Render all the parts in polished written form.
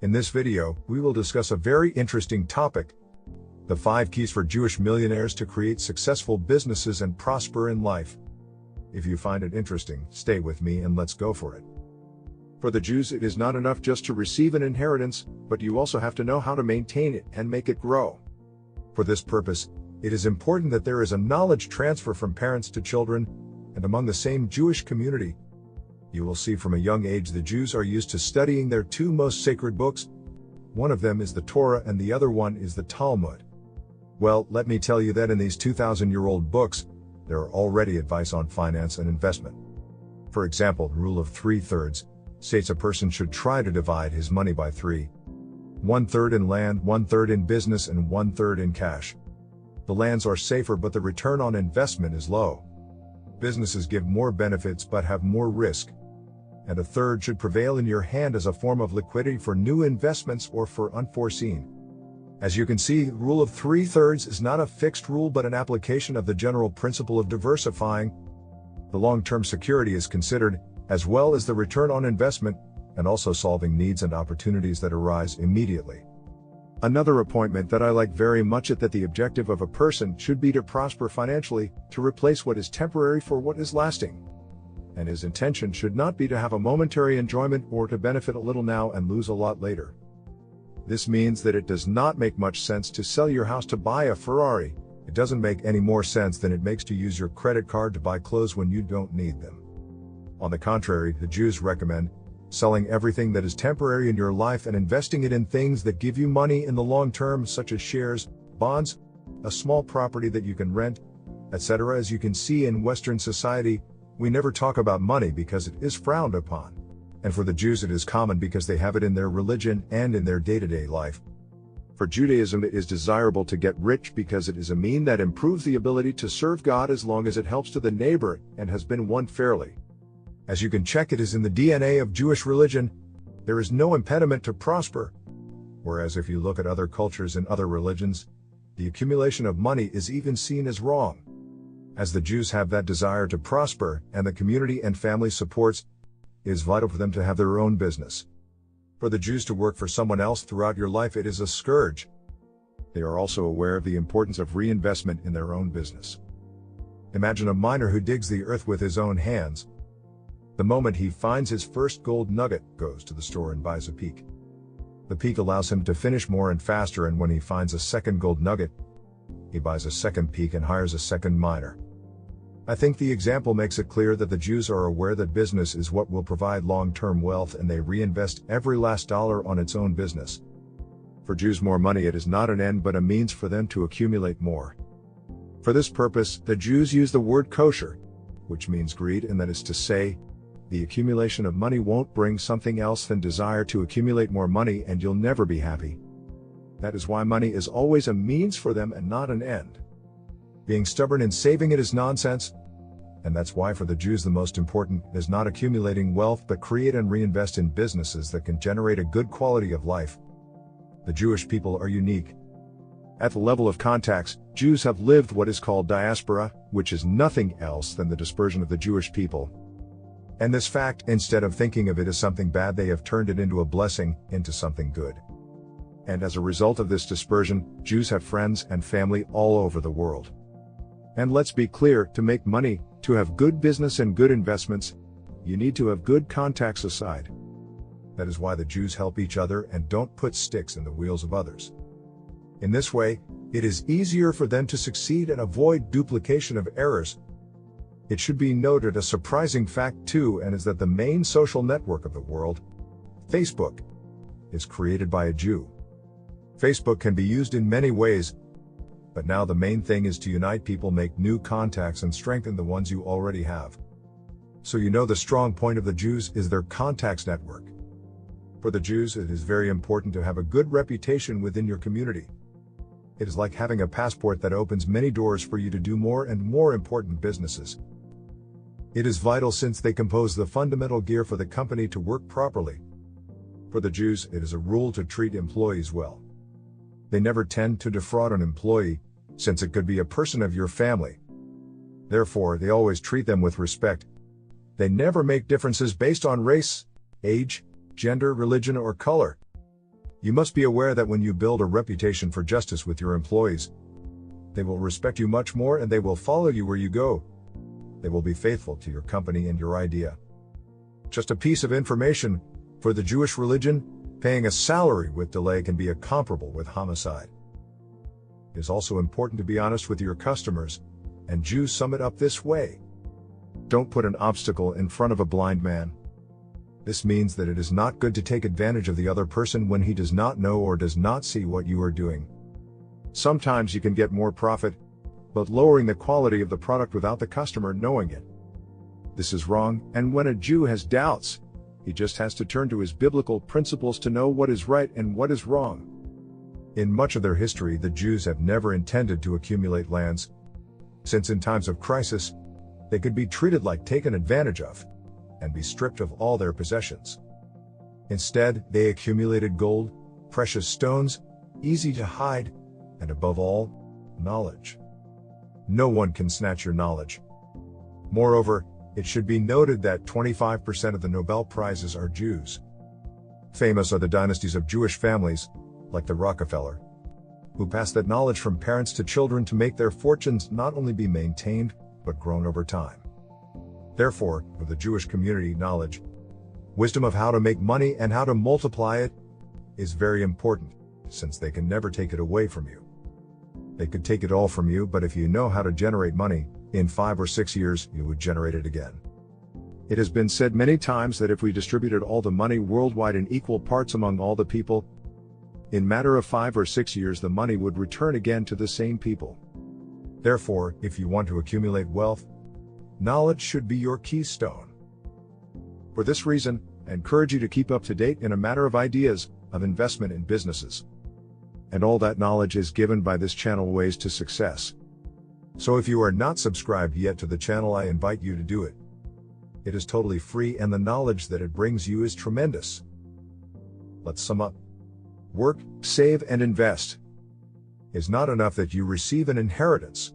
In this video, we will discuss a very interesting topic: the 5 keys for Jewish millionaires to create successful businesses and prosper in life. If you find it interesting, stay with me and let's go for it. For the Jews, it is not enough just to receive an inheritance, but you also have to know how to maintain it and make it grow. For this purpose, it is important that there is a knowledge transfer from parents to children, and among the same Jewish community. You will see from a young age the Jews are used to studying their 2 most sacred books. One of them is the Torah and the other one is the Talmud. Well, let me tell you that in these 2,000-year-old books, there are already advice on finance and investment. For example, the rule of 3/3 states a person should try to divide his money by 3. 1/3 in land, 1/3 in business, and 1/3 in cash. The lands are safer, but the return on investment is low. Businesses give more benefits but have more risk. And 1/3 should prevail in your hand as a form of liquidity for new investments or for unforeseen. As you can see, the rule of 3/3 is not a fixed rule but an application of the general principle of diversifying. The long-term security is considered, as well as the return on investment, and also solving needs and opportunities that arise immediately. Another appointment that I like very much is that the objective of a person should be to prosper financially, to replace what is temporary for what is lasting. And his intention should not be to have a momentary enjoyment or to benefit a little now and lose a lot later. This means that it does not make much sense to sell your house to buy a Ferrari. It doesn't make any more sense than it makes to use your credit card to buy clothes when you don't need them. On the contrary, the Jews recommend selling everything that is temporary in your life and investing it in things that give you money in the long term, such as shares, bonds, a small property that you can rent, etc. As you can see, in Western society, we never talk about money because it is frowned upon. And for the Jews it is common because they have it in their religion and in their day-to-day life. For Judaism, it is desirable to get rich because it is a mean that improves the ability to serve God as long as it helps to the neighbor and has been won fairly. As you can check, it is in the DNA of Jewish religion. There is no impediment to prosper. Whereas if you look at other cultures and other religions, the accumulation of money is even seen as wrong. As the Jews have that desire to prosper, and the community and family supports, it is vital for them to have their own business. For the Jews to work for someone else throughout your life, it is a scourge. They are also aware of the importance of reinvestment in their own business. Imagine a miner who digs the earth with his own hands. The moment he finds his first gold nugget, goes to the store and buys a peak. The peak allows him to finish more and faster, and when he finds a second gold nugget, he buys a second peak and hires a second miner. I think the example makes it clear that the Jews are aware that business is what will provide long-term wealth, and they reinvest every last dollar on its own business. For Jews, more money, it is not an end but a means for them to accumulate more. For this purpose, the Jews use the word kosher, which means greed, and that is to say, the accumulation of money won't bring something else than desire to accumulate more money, and you'll never be happy. That is why money is always a means for them and not an end. Being stubborn in saving it is nonsense. And that's why for the Jews the most important is not accumulating wealth but create and reinvest in businesses that can generate a good quality of life. The Jewish people are unique. At the level of contacts, Jews have lived what is called diaspora, which is nothing else than the dispersion of the Jewish people. And this fact, instead of thinking of it as something bad, they have turned it into a blessing, into something good. And as a result of this dispersion, Jews have friends and family all over the world. And let's be clear, to make money, to have good business and good investments, you need to have good contacts aside. That is why the Jews help each other and don't put sticks in the wheels of others. In this way, it is easier for them to succeed and avoid duplication of errors. It should be noted a surprising fact too, and is that the main social network of the world, Facebook, is created by a Jew. Facebook can be used in many ways, but now the main thing is to unite people, make new contacts, and strengthen the ones you already have. So you know the strong point of the Jews is their contacts network. For the Jews, it is very important to have a good reputation within your community. It is like having a passport that opens many doors for you to do more and more important businesses. It is vital since they compose the fundamental gear for the company to work properly. For the Jews, it is a rule to treat employees well. They never tend to defraud an employee, since it could be a person of your family. Therefore, they always treat them with respect. They never make differences based on race, age, gender, religion, or color. You must be aware that when you build a reputation for justice with your employees, they will respect you much more and they will follow you where you go. They will be faithful to your company and your idea. Just a piece of information, for the Jewish religion, paying a salary with delay can be comparable with homicide. It is also important to be honest with your customers, and Jews sum it up this way. Don't put an obstacle in front of a blind man. This means that it is not good to take advantage of the other person when he does not know or does not see what you are doing. Sometimes you can get more profit, but lowering the quality of the product without the customer knowing it. This is wrong, and when a Jew has doubts, he just has to turn to his biblical principles to know what is right and what is wrong. In much of their history, the Jews have never intended to accumulate lands, since in times of crisis, they could be treated like taken advantage of, and be stripped of all their possessions. Instead, they accumulated gold, precious stones, easy to hide, and above all, knowledge. No one can snatch your knowledge. Moreover, it should be noted that 25% of the Nobel Prizes are Jews. Famous are the dynasties of Jewish families, like the Rockefeller, who passed that knowledge from parents to children to make their fortunes not only be maintained, but grown over time. Therefore, for the Jewish community, knowledge, wisdom of how to make money and how to multiply it, is very important, since they can never take it away from you. They could take it all from you, but if you know how to generate money, in 5 or 6 years, you would generate it again. It has been said many times that if we distributed all the money worldwide in equal parts among all the people, in matter of 5 or 6 years the money would return again to the same people. Therefore, if you want to accumulate wealth, knowledge should be your keystone. For this reason, I encourage you to keep up to date in a matter of ideas, of investment in businesses. And all that knowledge is given by this channel, Ways to Success. So if you are not subscribed yet to the channel, I invite you to do it. It is totally free and the knowledge that it brings you is tremendous. Let's sum up. Work, save and invest. It's not enough that you receive an inheritance.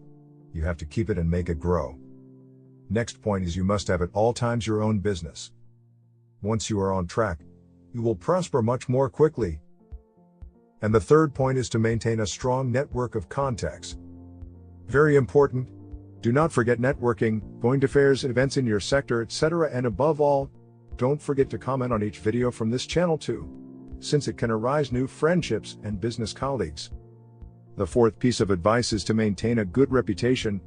You have to keep it and make it grow. Next point is you must have at all times your own business. Once you are on track, you will prosper much more quickly. And the third point is to maintain a strong network of contacts. Very important. Do not forget networking, going to fairs, events in your sector, etc. And above all, don't forget to comment on each video from this channel too, since it can arise new friendships and business colleagues. The fourth piece of advice is to maintain a good reputation.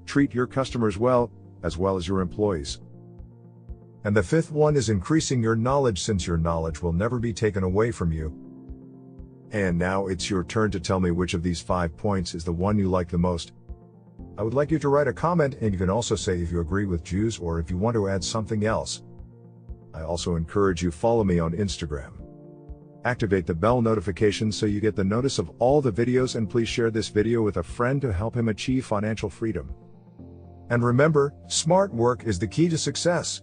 Treat your customers well, as well as your employees. And the fifth one is increasing your knowledge, since your knowledge will never be taken away from you. And now it's your turn to tell me which of these 5 points is the one you like the most. I would like you to write a comment, and you can also say if you agree with Jews or if you want to add something else. I also encourage you follow me on Instagram. Activate the bell notification so you get the notice of all the videos, and please share this video with a friend to help him achieve financial freedom. And remember, smart work is the key to success.